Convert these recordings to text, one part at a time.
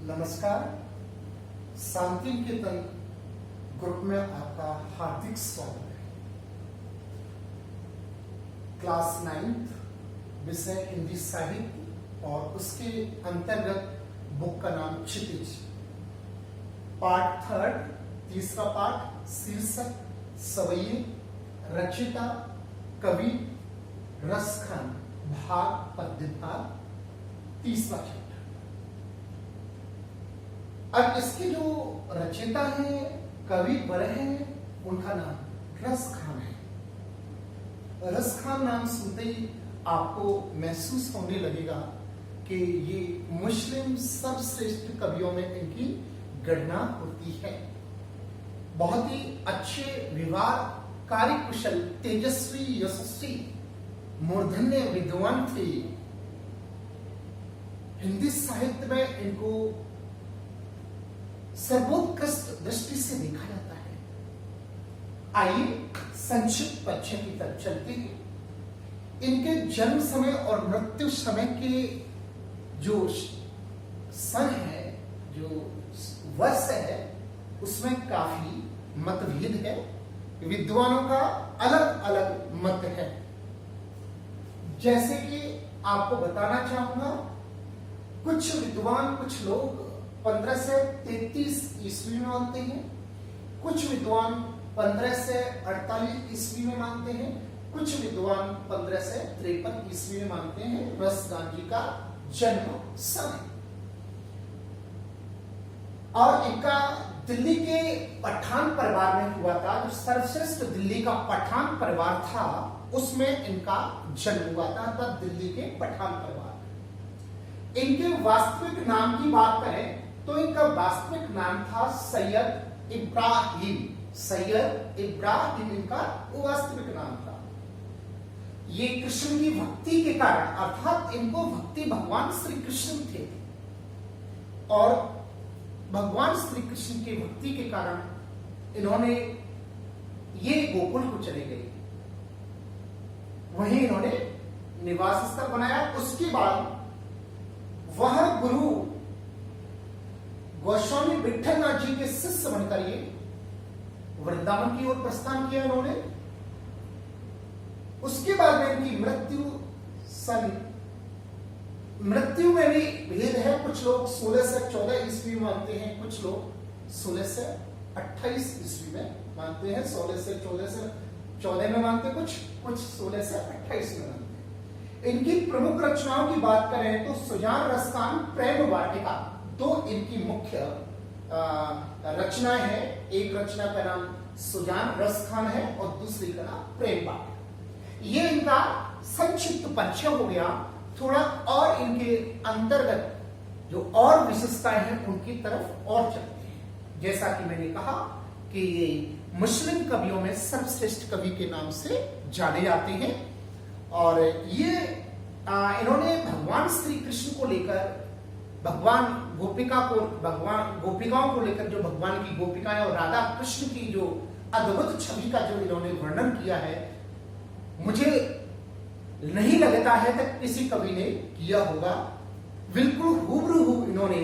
नमस्कार। शांति निकेतन ग्रुप में आपका हार्दिक स्वागत है। क्लास 9th विषय हिंदी साहित्य और उसके अंतर्गत बुक का नाम क्षितिज, पार्ट 3, तीसरा पार्ट, शीर्षक सवैये, रचयिता कवि रसखंड, भाग पद्य भाग, तीसरा चैप्टर। अब इसके जो रचयिता है, कवि वर हैं, उनका नाम रसखान है। रसखान नाम सुनते ही आपको महसूस होने लगेगा कि ये मुस्लिम सर्वश्रेष्ठ कवियों में इनकी गणना होती है। बहुत ही अच्छे विवाद, कार्यकुशल, तेजस्वी, यशस्वी, मूर्धन्य विद्वान थे। हिंदी साहित्य में इनको सर्वोत्कृष्ट दृष्टि से देखा जाता है। आइए संक्षिप्त परिचय की तरफ चलते हैं। इनके जन्म समय और मृत्यु समय के जो सन है, जो वर्ष है, उसमें काफी मतभेद है। विद्वानों का अलग अलग मत है। जैसे कि आपको बताना चाहूंगा, कुछ विद्वान, कुछ लोग 15 से 33 ईस्वी में मानते हैं, कुछ विद्वान 15 से 48 ईस्वी में मानते हैं, कुछ विद्वान 15 से 53 ईस्वी में मानते हैं रसखान जी का जन्म समय। और इनका दिल्ली के पठान परिवार में हुआ था। जो सर्वश्रेष्ठ दिल्ली का पठान परिवार था, उसमें इनका जन्म हुआ था, तब दिल्ली के पठान परिवार। इनके वास्तविक नाम की बात करें तो इनका वास्तविक नाम था सैयद इब्राहिम। सैयद इब्राहिम इनका वास्तविक नाम था। ये कृष्ण की भक्ति के कारण, अर्थात इनको भक्ति भगवान श्री कृष्ण थे, और भगवान श्री कृष्ण की भक्ति के कारण इन्होंने ये गोकुल को चले गए, वहीं इन्होंने निवास स्थल बनाया। उसके बाद वह गुरु गोस्वामी विठलनाथ जी के शिष्य बनकर ये वृंदावन की ओर प्रस्थान किया इन्होंने। उसके बाद में इनकी मृत्यु में भी भेद है। कुछ लोग 16 से 14 ईस्वी में मानते हैं, कुछ लोग 16 से 28 ईस्वी में मानते हैं। 16 से 14 में मानते, कुछ 16 से 28 में मानते हैं। इनकी प्रमुख रचनाओं की बात करें तो सुजान रसखान, प्रेम वाटिका, दो इनकी मुख्य रचना है। एक रचना का नाम सुजान रसखान है और दूसरी का नाम प्रेम वाटिका। ये इनका संक्षिप्त परिचय हो गया। थोड़ा और इनके अंतर्गत जो और विशेषताएं हैं उनकी तरफ और चलते हैं। जैसा कि मैंने कहा कि ये मुस्लिम कवियों में सर्वश्रेष्ठ कवि के नाम से जाने जाते हैं। और ये इन्होंने भगवान श्री कृष्ण को लेकर, भगवान गोपिकाओं को लेकर, जो भगवान की गोपिकाएं और राधा कृष्ण की जो अद्भुत छवि का जो इन्होंने वर्णन किया है, मुझे नहीं लगता है कि किसी कवि ने किया होगा। बिल्कुल हूबहू इन्होंने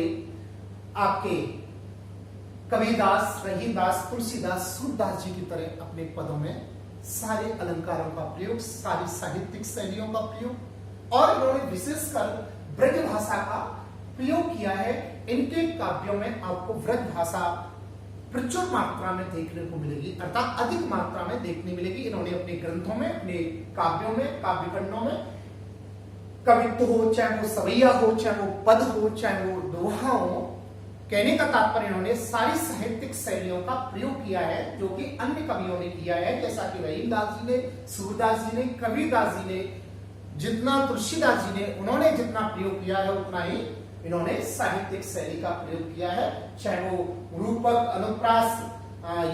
आपके कबीरदास, रहीमदास, तुलसीदास, सूरदास जी की तरह अपने पदों में सारे अलंकारों का प्रयोग, सारी साहित्यिक शैलियों का प्रयोग, और इन्होंने विशेषकर ब्रज भाषा का प्रयोग किया है। इनके काव्यों में आपको ब्रज भाषा प्रचुर मात्रा में देखने को मिलेगी, अर्थात अधिक मात्रा में देखने मिलेगी। इन्होंने अपने ग्रंथों में, अपने काव्यों में, काव्यखंडों में कवित्व हो, चाहे वो सवैया हो, चाहे वो पद हो, चाहे वो दोहा हो, कहने का तात्पर्य इन्होंने सारी साहित्यिक शैलियों का प्रयोग किया है, जो कि अन्य कवियों ने किया है। जैसा कि रहीमदास जी ने, सूरदास जी ने, कबीरदास जी ने, जितना तुलसीदास जी ने, उन्होंने जितना प्रयोग किया है उतना ही इन्होंने साहित्यिक शैली का प्रयोग किया है। चाहे वो रूपक, अनुप्रास,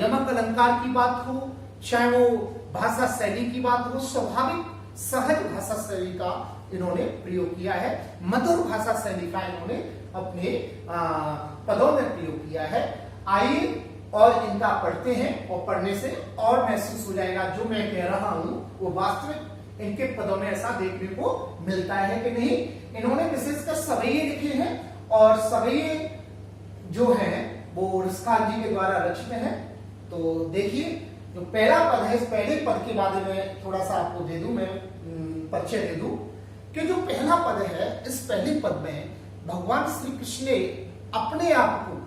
यमक अलंकार की बात हो, चाहे वो भाषा शैली की बात हो, स्वाभाविक सहज भाषा शैली का इन्होंने प्रयोग किया है। मधुर भाषा शैली का इन्होंने अपने पदों में प्रयोग किया है। आइए और इनका पढ़ते हैं, और पढ़ने से और महसूस हो जाएगा जो मैं कह रहा हूं वो वास्तविक इनके पदों में ऐसा देखने को मिलता है कि नहीं। इन्होंने विशेषकर सवैये लिखे हैं, और सवैये जो है वो रसखान जी के द्वारा रचित है। तो देखिए जो पहला पद है, इस पहले पद के बारे में थोड़ा सा आपको दे दूं, मैं परिचय दे दूं कि जो पहला पद है, इस पहले पद में भगवान श्री कृष्ण ने अपने आप को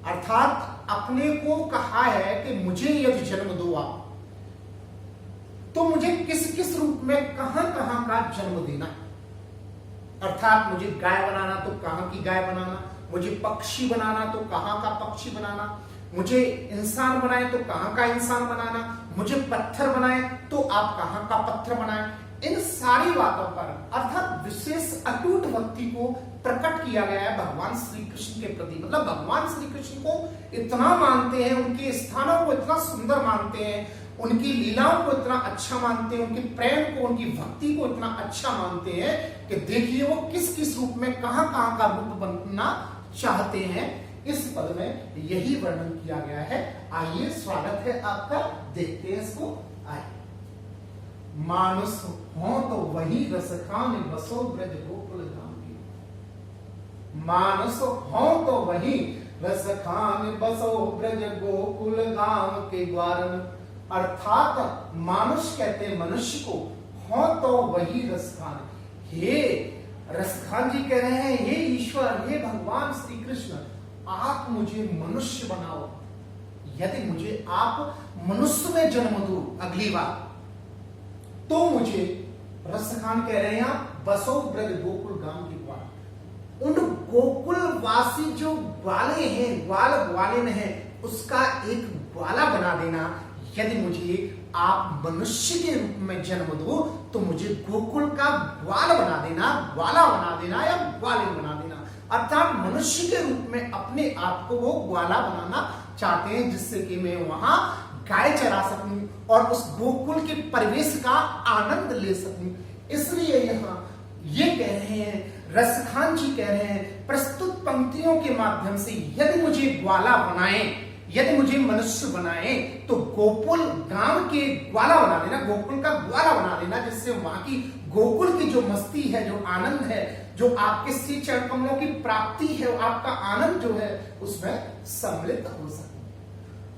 अर्थात अपने को कहा है कि मुझे यदि जन्म दो आप, तो मुझे किस किस रूप में कहां कहां का जन्म देना, अर्थात मुझे गाय बनाना तो कहां की गाय बनाना, मुझे पक्षी बनाना तो कहां का पक्षी बनाना, मुझे इंसान बनाए तो कहां का इंसान बनाना, मुझे पत्थर बनाए तो आप कहां का पत्थर बनाए। इन सारी बातों पर अर्थात विशेष अटूट भक्ति को प्रकट किया गया है भगवान श्री कृष्ण के प्रति। मतलब भगवान श्री कृष्ण को इतना मानते हैं, उनके स्थानों को इतना सुंदर मानते हैं, उनकी लीलाओं को इतना अच्छा मानते हैं, उनके प्रेम को, उनकी भक्ति को इतना अच्छा मानते हैं कि देखिए वो किस किस रूप में कहां कहां का रूप बनना चाहते हैं। इस पद में यही वर्णन किया गया है। आइए, स्वागत है आपका, देखते हैं इसको। आइए। मानुष हो तो वही रसखान बसो ब्रज गोकुल धाम की, मानुष हो तो वही रसखान बसो ब्रज गोकुल गांव के द्वारन। अर्थात मानुष कहते हैं मनुष्य को, हो तो वही रसखान। हे रसखान जी कह रहे हैं, हे ईश्वर, हे भगवान श्री कृष्ण, आप मुझे मनुष्य बनाओ। यदि मुझे आप मनुष्य में जन्म दो अगली बार, तो मुझे रसखान कह रहे हैं आप, बसो ब्रज गोकुल गांव के द्वार। उन गोकुल वासी जो ग्वाले हैं, ग्वाल ग्वालिन है, उसका एक ग्वाला बना देना। यदि मुझे आप मनुष्य के रूप में जन्म दो, तो मुझे गोकुल का ग्वाल बना देना, ग्वाला बना देना या ग्वालिन बना देना। अर्थात मनुष्य के रूप में अपने आप को वो ग्वाला बनाना चाहते हैं, जिससे कि मैं वहां गाय चरा सकूं और उस गोकुल के परिवेश का आनंद ले सकूं। इसलिए यहां ये कह रहे हैं, रसखान जी कह रहे हैं प्रस्तुत पंक्तियों के माध्यम से, यदि मुझे ग्वाला बनाए, यदि मुझे मनुष्य बनाए, तो गोकुल गांव के ग्वाला बना देना, गोकुल का ग्वाला बना देना, जिससे वहां की गोकुल की जो मस्ती है, जो आनंद है, जो आपके श्री चरण कमलों की प्राप्ति है, आपका आनंद जो है उसमें सम्मिलित हो सके।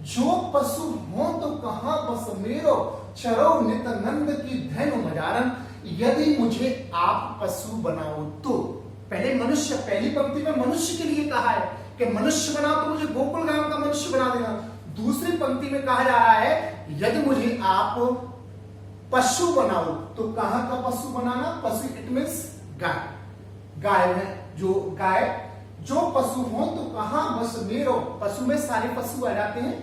जो पशु हो तो कहां बस मेरो, चरो नित नंद की धैनु मजारन। यदि मुझे आप पशु बनाओ तो, पहले मनुष्य, पहली पंक्ति में मनुष्य के लिए कहा है कि मनुष्य बनाओ तो मुझे गोकुल गांव का मनुष्य बना देना। दूसरी पंक्ति में कहा जा रहा है, यदि मुझे आप पशु बनाओ तो कहां का पशु बनाना, पशु इट मीन्स गाय, गाय है जो गाय, जो पशु हो तो कहां बस मेरो, पशु में सारे पशु आ जाते हैं,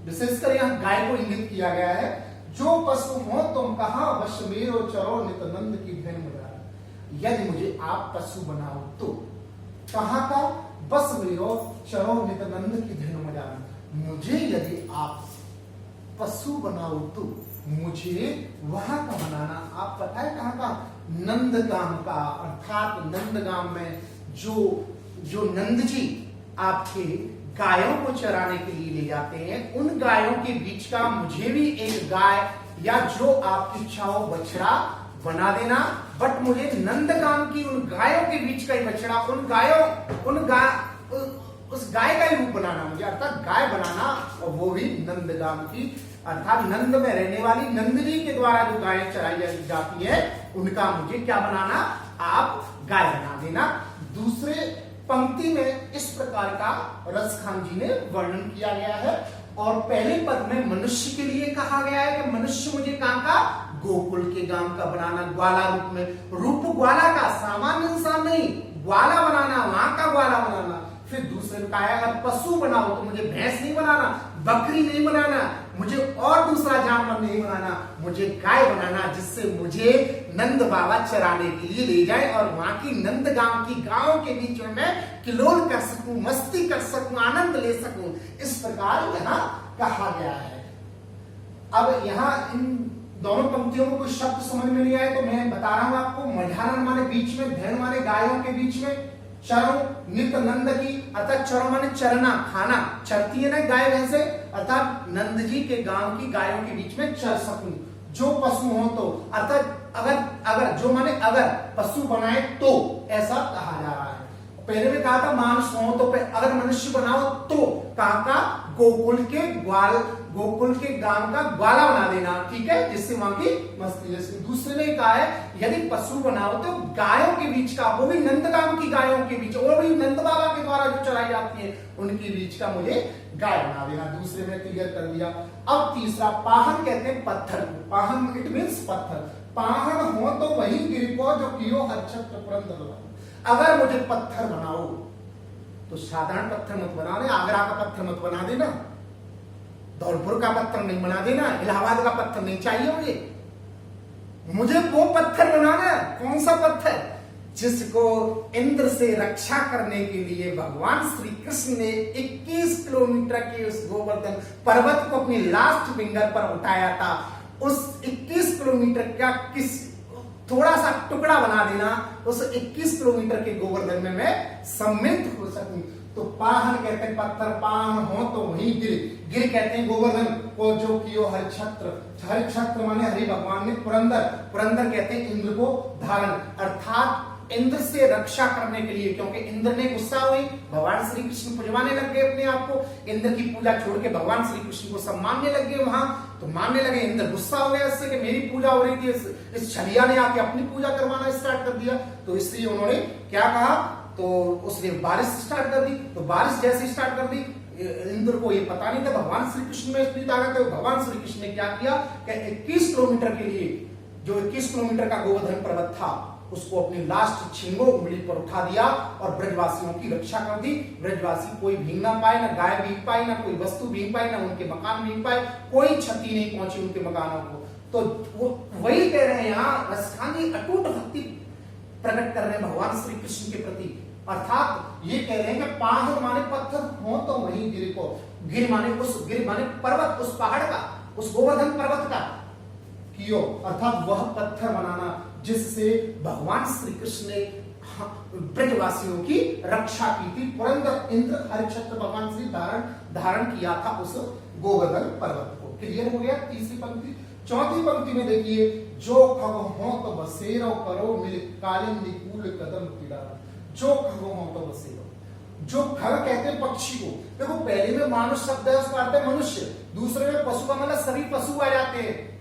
विशेषकर यहां गाय को इंगित किया गया है। जो पशु हो तुम कहां बस मेरो, चरो नित नंद की धैन मजा। यदि मुझे आप पशु बनाओ तो कहां का बस मेरो, चरो नित नंद की धैन मजा। मुझे यदि आप पशु बनाओ तो मुझे वहां का बनाना, आप पता है कहां का, नंदगाम का। अर्थात नंदगाम में जो नंद जी आपके गायों को चराने के लिए ले जाते हैं, उन गायों के बीच का मुझे भी एक गाय या जो आपकी इच्छा हो बछड़ा बना देना। बट मुझे नंदगाम की उन गायों के बीच का ही बछड़ा, उस गाय का ही रूप बनाना मुझे, अर्थात गाय बनाना, और वो भी नंदगाम की, अर्थात नंद में रहने वाली नंदिनी के द्वारा जो गाय चराई जाती है, उनका मुझे क्या बनाना, आप गाय बना देना। दूसरे पंक्ति में इस प्रकार का रसखान जी ने वर्णन किया गया है। और पहले पद में मनुष्य के लिए कहा गया है कि मनुष्य मुझे कहां का, गोकुल के गांव का बनाना, ग्वाला रूप में, रूप ग्वाला का, सामान्य इंसान नहीं, ग्वाला बनाना, वहां का ग्वाला बनाना। फिर दूसरे का है, अगर पशु बनाओ तो मुझे भैंस नहीं बनाना, बकरी नहीं बनाना, मुझे और दूसरा जानवर नहीं बनाना, मुझे गाय बनाना, जिससे मुझे नंद बाबा चराने के लिए ले जाए और वहां की नंदगांव की गांव के बीच में मैं किलोल कर सकूं, मस्ती कर सकूं, आनंद ले सकूं। इस प्रकार यहां कहा गया है। अब यहां इन दोनों पंक्तियों को कोई शब्द समझ में नहीं आए तो मैं बता रहा हूं आपको। मझारण माने बीच में, धैन माने गायों के बीच में, चरो नित नंद की, अर्थात चरो माने चरना, खाना, चरती है ना गाय भैंसे, अर्थात नंद जी के गांव की गायों के बीच में चर सकूं। जो पशु हो तो, अर्थात अगर जो माने अगर पशु बनाए तो, ऐसा कहा जा रहा है। पहले में कहा था मानुष हो तो अगर मनुष्य बनाओ तो कहा का गोकुल के गांव का ग्वाला बना देना, ठीक है, जिससे वहां की मस्ती। दूसरे ने कहा है यदि पशु बनाओ तो गायों के बीच का, वो भी नंदगांव की गायों के बीच, और भी नंद बाबा के द्वारा जो चलाई जाती है उनके बीच का मुझे गाय बना देना। दूसरे में क्लियर कर दिया। अब तीसरा, पाहन कहते हैं पत्थर को, पाहन इट मीन्स पत्थर। पाहन हो तो वही गिरको जो कियो हरछत्र पुरंदर। अगर मुझे पत्थर बनाओ तो साधारण पत्थर मत बना दे, आगरा का पत्थर मत बना देना, धौलपुर का पत्थर नहीं बना देना, इलाहाबाद का पत्थर नहीं चाहिए मुझे वो पत्थर बनाना। कौन सा पत्थर? जिसको इंद्र से रक्षा करने के लिए भगवान श्री कृष्ण ने 21 किलोमीटर के उस गोवर्धन पर्वत को अपनी लास्ट फिंगर पर उठाया था। उस 21 किलोमीटर का थोड़ा सा टुकड़ा बना देना, उस 21 किलोमीटर के गोवर्धन में मैं सम्मिलित हो सकूं। तो पाहन कहते हैं पत्थर, पाहन हो तो वही गिर कहते हैं गोवर्धन को जो कियो हरिछत्र माने हरि भगवान ने पुरंदर कहते हैं इंद्र को धारण, अर्थात इंद्र से रक्षा करने के लिए, क्योंकि इंद्र ने गुस्सा हुई, भगवान श्री कृष्ण पुजवाने लग गए अपने आप को, इंद्र की पूजा छोड़ के भगवान श्री कृष्ण को सब मानने लग गए वहां। तो मानने लगे, इंद्र गुस्सा हो गया इससे कि मेरी पूजा हो रही थी, इस छलिया ने आके अपनी पूजा करवाना स्टार्ट कर दिया। तो इसलिए उन्होंने क्या कहा, तो उसने बारिश स्टार्ट कर दी। तो बारिश जैसे स्टार्ट कर दी, इंद्र को ये पता नहीं था भगवान श्री कृष्ण में इतनी ताकत है। भगवान श्री कृष्ण ने क्या किया कि 21 किलोमीटर के लिए, जो 21 किलोमीटर का गोवर्धन पर्वत था, उसको अपनी लास्ट छिंगो उंगली पर उठा दिया और ब्रजवासियों की रक्षा कर दी। ब्रजवासी कोई भीग ना पाए, ना गाय भीग पाए, ना कोई वस्तु भीग पाए, ना उनके मकान भीग पाए, कोई क्षति नहीं पहुंची उनके मकानों को। तो वो वही कह रहे हैं यहाँ रसखानी अटूट भक्ति प्रकट कर रहे हैं भगवान श्री कृष्ण के प्रति। अर्थात ये कह रहे हैं कि पाहन माने पत्थर हो तो वही गिर माने पर्वत, उस पहाड़ का, उस गोवर्धन पर्वत का कियो, अर्थात वह पत्थर बनाना जिससे भगवान श्री कृष्ण ने ब्रजवासियों की रक्षा की थी। पुरंदर इंद्र हरिछत्र भगवान श्री धारण किया था उस गोवर्धन पर्वत को। क्लियर हो गया तीसरी पंक्ति। चौथी पंक्ति में देखिए, जो खग हो तो बसेरो करो मिल कालिंदी कूल कदम किनारा। जो खग हो तो बसेरो, जो खग कहते हैं पक्षी को। देखो पहले में मानुष शब्द है, उसका अर्थ है मनुष्य, दूसरे में पशु का मतलब सभी पशु आ जाते हैं,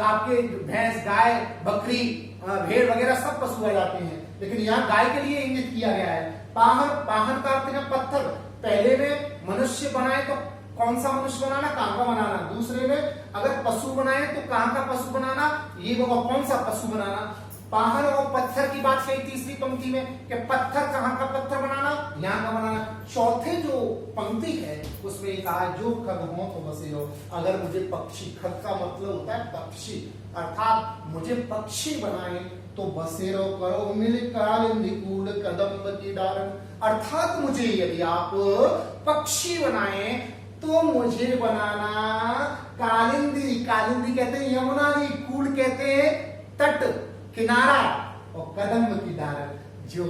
आपके भैंस, गाय, बकरी, भेड़ वगैरह सब पशु आ जाते हैं, लेकिन यहाँ गाय के लिए इंगित किया गया है। पाहन का अर्थ है पत्थर। पहले में मनुष्य बनाए तो कौन सा मनुष्य बनाना, कहां का बनाना। दूसरे में अगर पशु बनाए तो कहां का पशु बनाना, ये वो कौन सा पशु बनाना। पाहन और पत्थर की बात कही तीसरी पंक्ति में कि पत्थर कहां का पत्थर बनाना, यहां का बनाना। चौथे जो पंक्ति है उसमें कहा जो खग हो तो बसेरो, अगर मुझे पक्षी, खग का मतलब होता है पक्षी, अर्थात मुझे पक्षी बनाए तो बसेरो करो मिल कालिंदी कूल कदम की डारण। अर्थात मुझे यदि आप पक्षी बनाए तो मुझे बनाना कालिंदी, कालिंदी कहते हैं यमुना जी, कूल कहते हैं तट, किनारा, और कदम की डारण, जो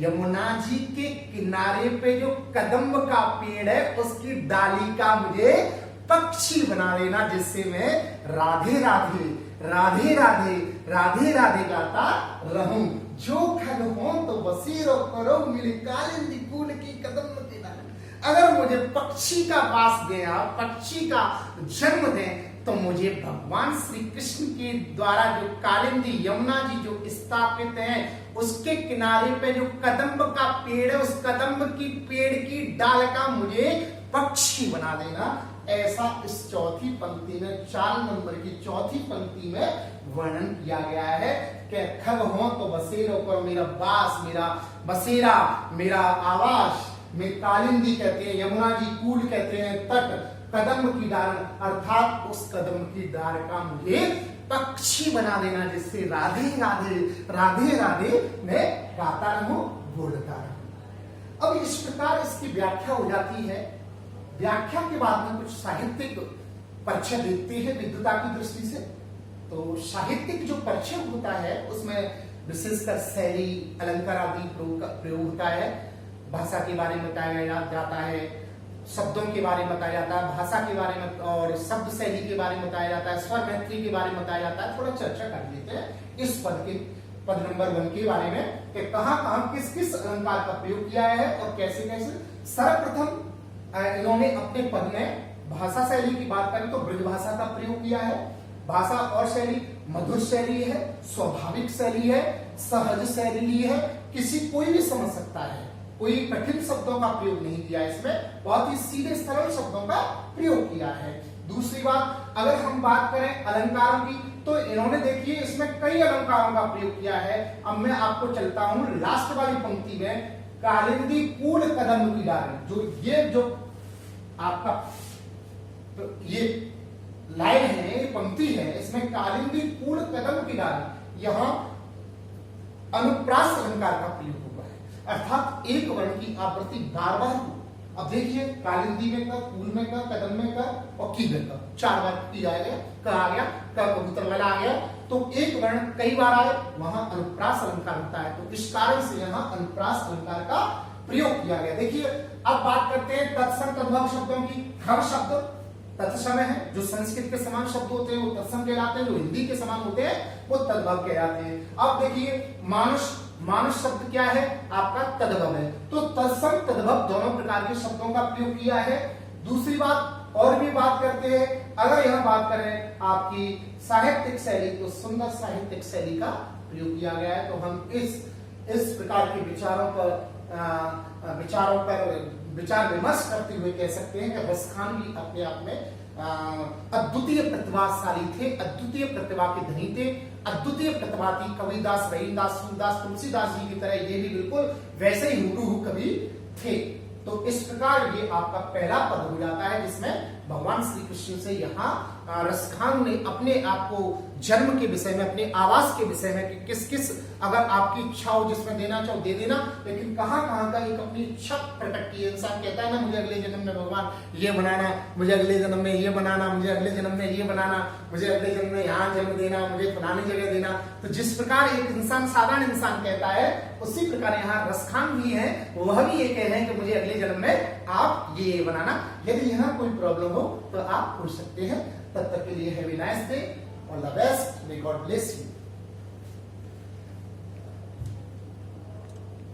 यमुना जी के किनारे पे जो कदम का पेड़ है उसकी डाली का मुझे पक्षी बना देना, जिससे मैं राधे राधे राधे राधे राधे राधे गाता रहूं। जो खग हो तो बसेरो करो मिल कालिंदी कूल की कदम की डारण। अगर मुझे पक्षी का वास दें, पक्षी का जन्म दें, तो मुझे भगवान श्री कृष्ण के द्वारा जो कालिंदी यमुना जी जो स्थापित है उसके किनारे पे जो कदम्ब का पेड़ है, उस कदम्ब की पेड़ की डाल का मुझे पक्षी बना देना। ऐसा इस चौथी पंक्ति में, 4 नंबर की चौथी पंक्ति में वर्णन किया गया है कि खग हो तो बसेरो पर मेरा बास, मेरा बसेरा, मेरा आवास में कालिंदी कहते हैं, यमुना जी कूल कहते हैं, तट, कदम की डाल, अर्थात उस कदम की डाल का मुझे पक्षी बना देना, जिससे राधे राधे राधे राधे मैं गाता रहूं, बोलता रहूं। अब इस प्रकार इसकी व्याख्या हो जाती है। व्याख्या के बाद में कुछ साहित्यिक परिचय देखते हैं विद्वता की दृष्टि से। तो साहित्यिक जो परिचय होता है उसमें विशेषकर शैली, अलंकार आदि प्रयोग होता है, भाषा के बारे में बताया जाता है, शब्दों के बारे में बताया जाता है, भाषा के बारे में और शब्द शैली के बारे में बताया जाता है, स्वर मैत्री के बारे में बताया जाता है। थोड़ा चर्चा कर लेते हैं इस पद के। पद नंबर 1 के बारे में कि कहां कहां किस किस अलंकार का प्रयोग किया है और कैसे कैसे। सर्वप्रथम इन्होंने अपने पद में भाषा शैली की बात करें तो ब्रज भाषा का प्रयोग किया है। भाषा और शैली मधुर शैली है, स्वाभाविक शैली है, सहज शैली है, किसी कोई भी समझ सकता है, कोई कठिन शब्दों का प्रयोग नहीं किया है इसमें, बहुत ही सीधे सरल शब्दों का प्रयोग किया है। दूसरी बात, अगर हम बात करें अलंकारों की तो इन्होंने देखिए इसमें कई अलंकारों का प्रयोग किया है। अब मैं आपको चलता हूं लास्ट वाली पंक्ति में, कालिंदी कूल कदम की डाली, जो आपका तो ये लाइन है, ये पंक्ति है, इसमें कालिंदी कूल कदम की डाली, यहां अनुप्रास अलंकार का प्रयोग हुआ है, अर्थात एक वर्ण की आवृत्ति बार बार। अब देखिए कालिंदी में का, कूल में का, कदम में का और की में का 4 बार किया गया, क आ गया, क कबूतर वाला आ गया, तो एक वर्ण कई बार आए वहां अनुप्रास अलंकार होता है, तो इस कारण से यहां अनुप्रास अलंकार का प्रयोग किया गया। देखिए अब बात करते हैं तत्सम तद्भव शब्दों की। हर शब्द तत्सम है, जो संस्कृत के समान शब्द होते हैं वो तत्सम कहलाते हैं, जो हिंदी के समान होते हैं वो तद्भव कहलाते हैं। अब देखिए मानुष, मानुष शब्द क्या है आपका तद्भव है, तो तत्सम तद्भव दोनों प्रकार के शब्दों का प्रयोग किया है। दूसरी बात और भी बात करते हैं, अगर यहां बात करें आपकी साहित्यिक शैली तो सुंदर साहित्यिक शैली का प्रयोग किया गया है। तो हम इस प्रकार के विचारों पर विचार विमर्श करते हुए कह सकते हैं कि रसखान भी अपने आप में अद्वितीय प्रतिभाशाली थे, अद्वितीय प्रतिभा के धनी थे, अद्वितीय प्रतिभा थी। कबीरदास, रहीमदास, सूरदास, तुलसीदास जी की तरह ये भी बिल्कुल वैसे ही हुबहू कवि थे। तो इस प्रकार ये आपका पहला पद हो जाता है जिसमें भगवान श्री कृष्ण से यहाँ रसखान ने अपने आप को जन्म के विषय में, अपने आवास के विषय में कि किस किस अगर आपकी इच्छा हो जिसमें देना चाहो दे देना, लेकिन कहां कहां का एक अपनी इच्छा प्रकट की है। इंसान कहता है ना मुझे अगले जन्म में भगवान ये बनाना, मुझे अगले जन्म में ये बनाना, मुझे अगले जन्म में ये बनाना, मुझे अगले जन्म में यहाँ जन्म देना, मुझे फलानी जगह देना। तो जिस प्रकार एक इंसान साधारण इंसान कहता है उसी प्रकार यहाँ रसखान भी है, वह भी ये कह रहे हैं कि मुझे अगले जन्म में आप ये बनाना। यदि यहाँ कोई प्रॉब्लम हो तो आप पूछ सकते हैं। तब तक के लिए have a nice day, all the best, may God bless you.